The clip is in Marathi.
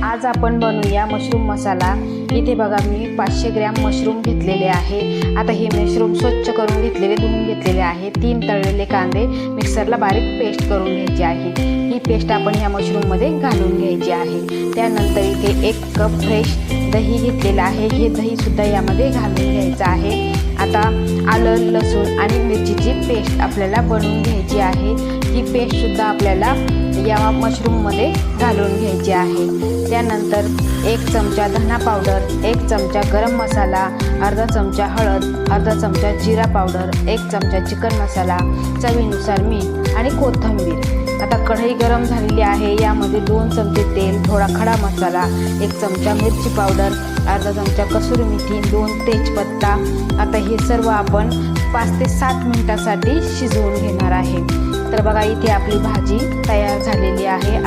आज आपण बनवूया मशरूम मसाला। इथे बघा मी 500 ग्रॅम मशरूम घेतलेले आहे। आता हे मशरूम स्वच्छ करून घेतलेले, धुवून घेतलेले आहे। 3 तळलेले कांदे मिक्सरला बारीक पेस्ट करून घ्यायची आहे। ही पेस्ट आपण ह्या मशरूम मध्ये घालून घ्यायची आहे। त्यानंतर इथे 1 कप फ्रेश दही घेतलेला आहे। हे दही सुद्धा यामध्ये घालून घ्यायचं आहे। आता आलं, लसूण आणि मिरचीची पेस्ट आपल्याला बनवून घ्यायची आहे। ही पेस्ट सुद्धा आपल्याला या मशरूम मध्ये घालून घ्यायची आहे। त्यानंतर 1 चमचा धना पावडर, 1 चमचा गरम मसाला, अर्धा चमचा हळद, अर्धा चमचा जिरा पावडर, 1 चमचा चिकन मसाला, चवीनुसार मीठ आणि कोथिंबीर। आता कढई गरम झालेली आहे। यामध्ये 2 चमचे तेल, थोडा खडा मसाला, 1 चमचा मिरची पावडर, अर्धा चमचा कसुरी मेथी, 2 तेजपत्ता। आता हे सर्व आपण 5 ते 7 मिनिटांसाठी शिजवून घेणार आहे। तर बघा इथे आपली भाजी तयार झालेली आहे।